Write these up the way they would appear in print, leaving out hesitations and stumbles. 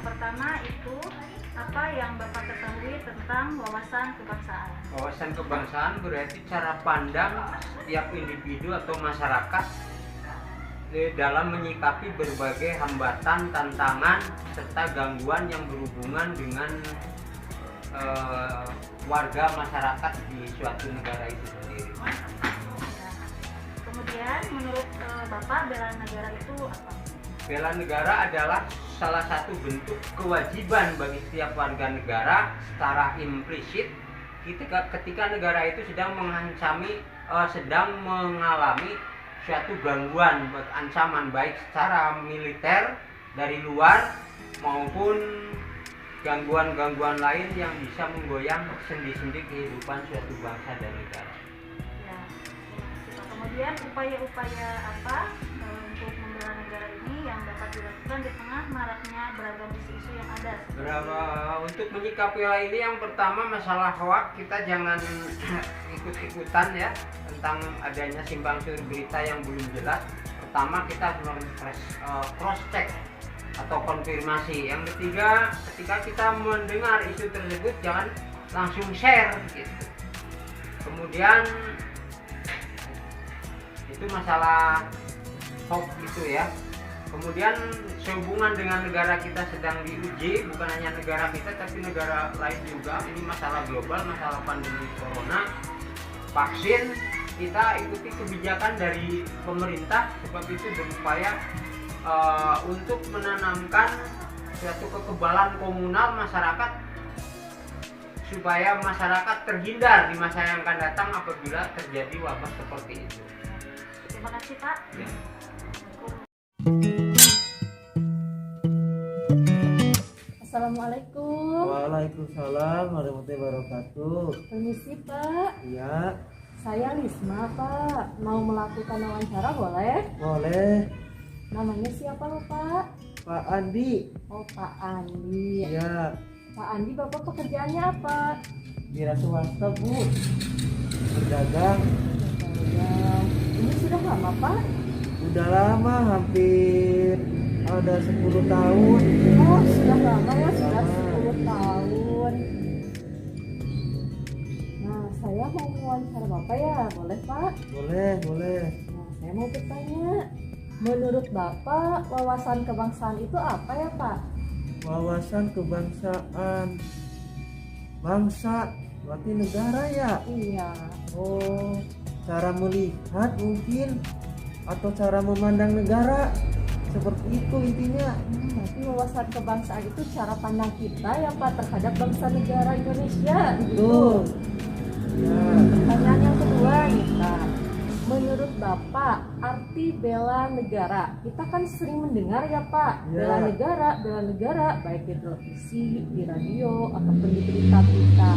Pertama itu apa yang Bapak ketahui tentang wawasan kebangsaan? Wawasan kebangsaan berarti cara pandang setiap individu atau masyarakat dalam menyikapi berbagai hambatan, tantangan, serta gangguan yang berhubungan dengan warga masyarakat di suatu negara itu sendiri. Kemudian menurut Bapak bela negara itu apa? Bela negara adalah salah satu bentuk kewajiban bagi setiap warga negara secara implisit ketika negara itu sedang mengalami suatu gangguan, ancaman baik secara militer dari luar maupun gangguan-gangguan lain yang bisa menggoyang sendi-sendi kehidupan suatu bangsa dan negara. Ya. Kemudian upaya-upaya apa untuk membela negara ini yang dapat dilakukan di tengah maraknya beragam isu-isu yang ada? Untuk menyikapi hal ini, yang pertama masalah hoak, kita jangan ikut-ikutan ya tentang adanya simpang siur berita yang belum jelas. Pertama kita harus cross check atau konfirmasi. Yang ketiga, ketika kita mendengar isu tersebut jangan langsung share gitu. Kemudian itu masalah hoax itu ya. Kemudian sehubungan dengan negara kita sedang diuji, bukan hanya negara kita tapi negara lain juga. Ini masalah global, masalah pandemi corona, vaksin. Kita ikuti kebijakan dari pemerintah, sebab itu berupaya untuk menanamkan suatu kekebalan komunal masyarakat supaya masyarakat terhindar di masa yang akan datang apabila terjadi wabah seperti itu. Terima kasih Pak. Ya. Assalamualaikum. Waalaikumsalam warahmatullahi wabarakatuh. Permisi Pak. Iya, Saya Risma Pak. Mau melakukan wawancara boleh? boleh. Namanya siapa lo Pak? Pak Andi. Oh Pak Andi. Iya, Pak Andi Bapak pekerjaannya apa? wira swasta Bu. Berdagang. Ini sudah lama Pak? Udah lama, hampir ada 10 tahun. Oh sudah lama ya, sudah Lama. 10 tahun. Nah saya mau wawancara Bapak ya, boleh Pak? Boleh, boleh. Nah saya mau bertanya, menurut Bapak wawasan kebangsaan itu apa ya Pak? Wawasan kebangsaan. Bangsa, berarti negara ya? Iya. Oh, cara melihat mungkin atau cara memandang negara. Seperti itu intinya. Berarti wawasan kebangsaan itu cara pandang kita ya Pak terhadap bangsa negara Indonesia. Betul. Ya. Pertanyaan yang kedua nih Pak, menurut Bapak arti bela negara? Kita kan sering mendengar ya Pak, Ya. bela negara baik di televisi, di radio ataupun di berita-berita.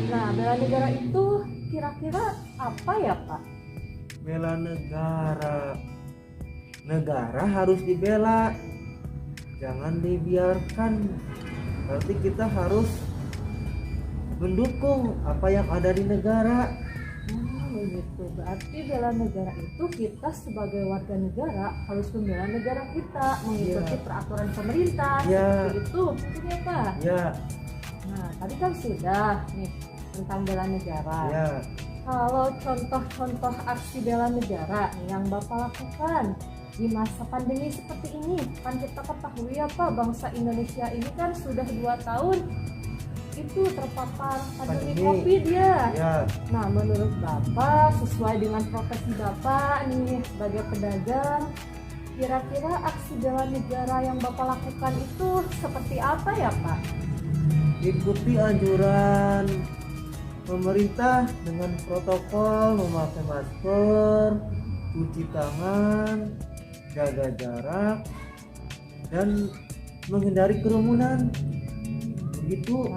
Nah bela negara itu kira-kira apa ya Pak? Bela negara. Negara harus dibela, jangan dibiarkan. Berarti kita harus mendukung apa yang ada di negara. Begitu. Berarti bela negara itu kita sebagai warga negara harus membela negara kita, mengikuti Ya. peraturan pemerintah. Ya. Begitu mungkin ya Pak. Ya, Nah tadi kan sudah nih tentang bela negara. ya. Kalau contoh-contoh aksi bela negara yang Bapak lakukan di masa pandemi seperti ini, kan kita ketahui ya Pak, bangsa Indonesia ini kan sudah 2 tahun itu terpapar pandemi Pandemi. COVID ya. Ya, Nah menurut Bapak sesuai dengan profesi Bapak nih sebagai pedagang, kira-kira aksi bela negara yang Bapak lakukan itu seperti apa ya Pak? ikuti anjuran pemerintah dengan protokol memakai masker, cuci tangan, jaga jarak, dan menghindari kerumunan. Begitu.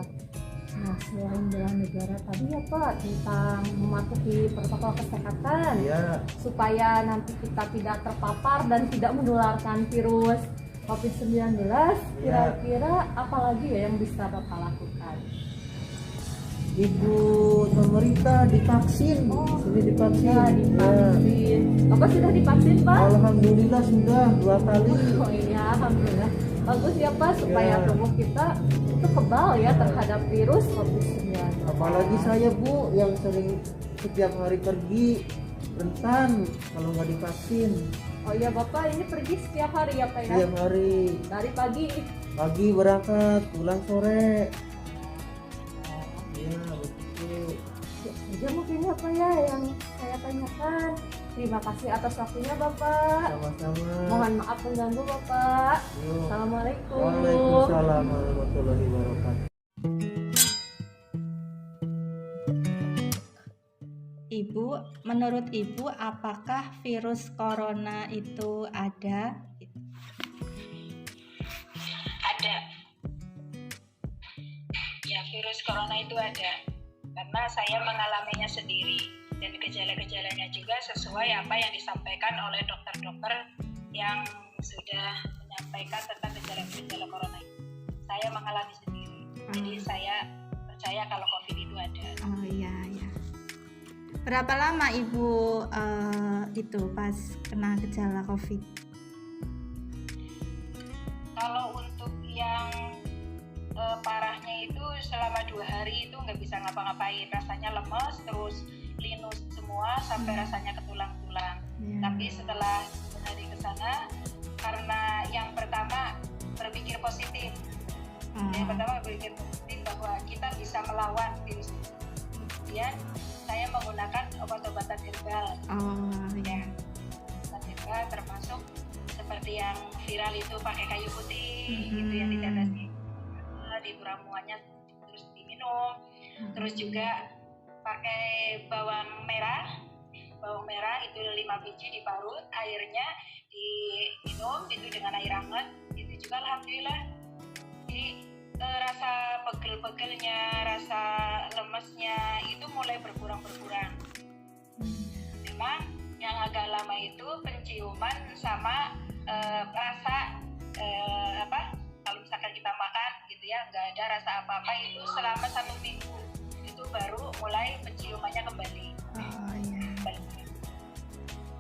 Nah, selain bela negara tadi ya Pak tentang mematuhi protokol kesehatan Ya, supaya nanti kita tidak terpapar dan tidak menularkan virus COVID-19, kira-kira apa lagi ya yang bisa Bapak lakukan? Ibu pemerintah divaksin. Sini divaksin. Ya, divaksin. Bapak sudah divaksin Pak? Alhamdulillah sudah 2 kali. Oh iya, alhamdulillah. Bagus ya Pak supaya Ya. tubuh kita itu kebal ya terhadap virus COVID-19. Apalagi saya Bu yang sering setiap hari pergi rentan kalau nggak divaksin. Oh iya Bapak ini pergi setiap hari ya Pak ya? Setiap hari Dari pagi. pagi berangkat, pulang sore. Ya begitu. Ya mungkin apa ya yang saya tanyakan. Terima kasih atas waktunya Bapak. Sama-sama. Mohon maaf mengganggu Bapak. Yuk. Assalamualaikum. Waalaikumsalam warahmatullahi wabarakatuh. Ibu, menurut Ibu apakah virus corona itu ada? Ada. Ya, virus corona itu ada. Karena saya mengalaminya sendiri dan gejala-gejalanya juga sesuai apa yang disampaikan oleh dokter-dokter yang sudah menyampaikan tentang gejala-gejala corona itu. Saya mengalami sendiri. Jadi saya percaya kalau COVID itu ada. Oh iya, ya. Berapa lama Ibu itu pas kena gejala COVID? Kalau untuk yang parahnya itu selama 2 hari itu nggak bisa ngapa-ngapain, rasanya lemes, terus linus semua sampai rasanya ke tulang-tulang. Ya. Tapi setelah hari ke sana, karena yang pertama berpikir positif, yang pertama berpikir positif bahwa kita bisa melawan virus itu. Kemudian saya menggunakan obat-obatan herbal. Oh ya. Obat herbal termasuk seperti yang viral itu pakai kayu putih, gitu yang ditetesi di ramuannya terus diminum. Terus juga pakai bawang merah itu 5 biji diparut, airnya diminum itu dengan air hangat, itu juga alhamdulillah. Jadi rasa pegel-pegelnya, rasa lemesnya itu mulai berkurang. Memang yang agak lama itu penciuman sama rasa kalau misalkan kita makan gitu ya, nggak ada rasa apa-apa itu selama 1 minggu itu baru mulai penciumannya kembali. Oh iya.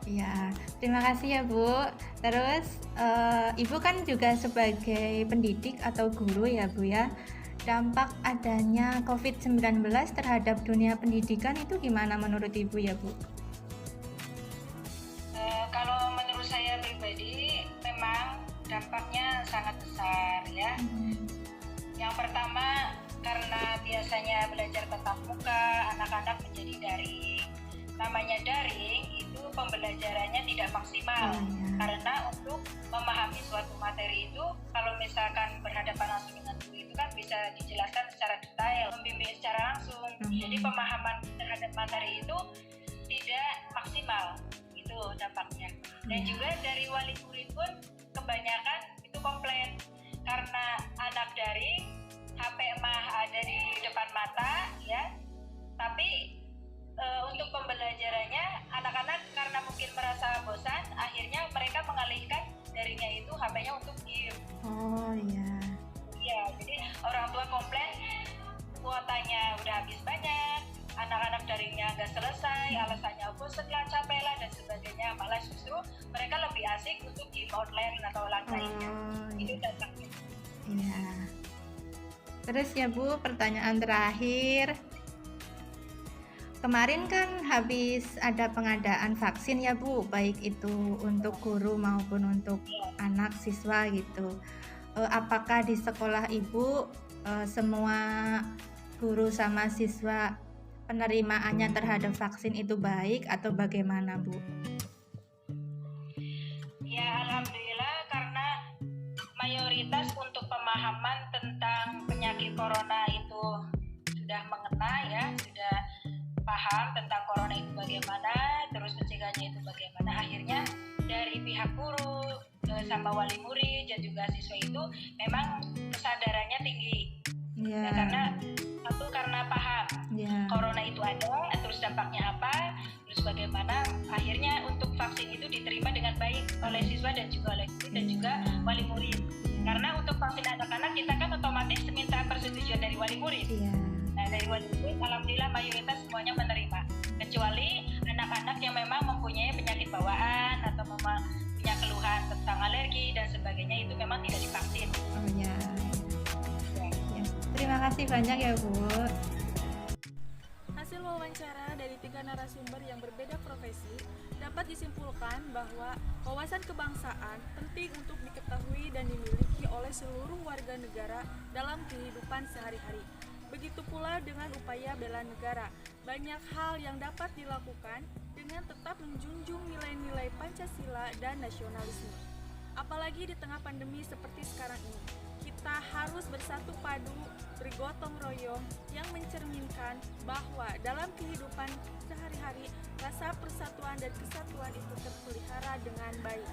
Iya, terima kasih ya Bu. Terus Ibu kan juga sebagai pendidik atau guru ya Bu ya. Dampak adanya COVID-19 terhadap dunia pendidikan itu gimana menurut Ibu ya Bu? Kalau menurut saya pribadi memang dampaknya sangat besar ya. Yang pertama karena biasanya belajar tatap muka, anak-anak menjadi daring. Namanya daring itu pembelajarannya tidak maksimal. Karena untuk memahami suatu materi itu kalau misalkan berhadapan langsung dengan guru itu kan bisa dijelaskan secara detail, membimbing secara langsung. Jadi pemahaman terhadap materi itu tidak maksimal. Itu dampaknya. Dan juga dari wali murid pun kebanyakan itu komplain karena anak daring, HP mah ada di depan mata ya, tapi untuk pembelajarannya anak-anak karena mungkin merasa bosan, akhirnya mereka mengalihkan darinya itu HP-nya untuk game. Oh iya. Iya, jadi orang tua komplain kuotanya udah habis banyak, anak-anak daringnya nggak selesai, alasannya bosan lah, capek lah dan sebagainya. Malah justru mereka lebih asik untuk game online atau lainnya. Itu dampaknya. Iya. Terus ya Bu, pertanyaan terakhir. Kemarin kan habis ada pengadaan vaksin ya Bu, baik itu untuk guru maupun untuk anak siswa gitu. Apakah di sekolah Ibu semua guru sama siswa penerimaannya terhadap vaksin itu baik atau bagaimana Bu? Ya alhamdulillah karena mayoritas untuk pemahaman tentang penyakit corona itu sudah mengena ya, sudah paham tentang corona itu bagaimana, terus mencegahnya itu bagaimana. Akhirnya dari pihak guru sama wali murid dan juga siswa itu memang kesadarannya tinggi. Ya. Ya, karena paham corona itu ada, terus dampaknya apa, terus bagaimana. Akhirnya untuk vaksin itu diterima dengan baik oleh siswa dan juga oleh guru dan juga wali murid. Karena untuk vaksin anak-anak kita kan otomatis minta persetujuan dari wali murid. Nah, dari wali murid alhamdulillah mayoritas semuanya menerima, kecuali anak-anak yang memang mempunyai penyakit bawaan atau memang punya keluhan tentang alergi dan sebagainya, itu memang tidak divaksin. Oh ya. Terima kasih banyak ya Bu. Hasil wawancara dari 3 narasumber yang berbeda profesi dapat disimpulkan bahwa wawasan kebangsaan penting untuk diketahui dan dimiliki oleh seluruh warga negara dalam kehidupan sehari-hari. Begitu pula dengan upaya bela negara. Banyak hal yang dapat dilakukan dengan tetap menjunjung nilai-nilai Pancasila dan nasionalisme. Apalagi di tengah pandemi seperti sekarang ini, kita harus bersatu padu, bergotong royong yang mencerminkan bahwa dalam kehidupan sehari-hari rasa persatuan dan kesatuan itu terpelihara dengan baik.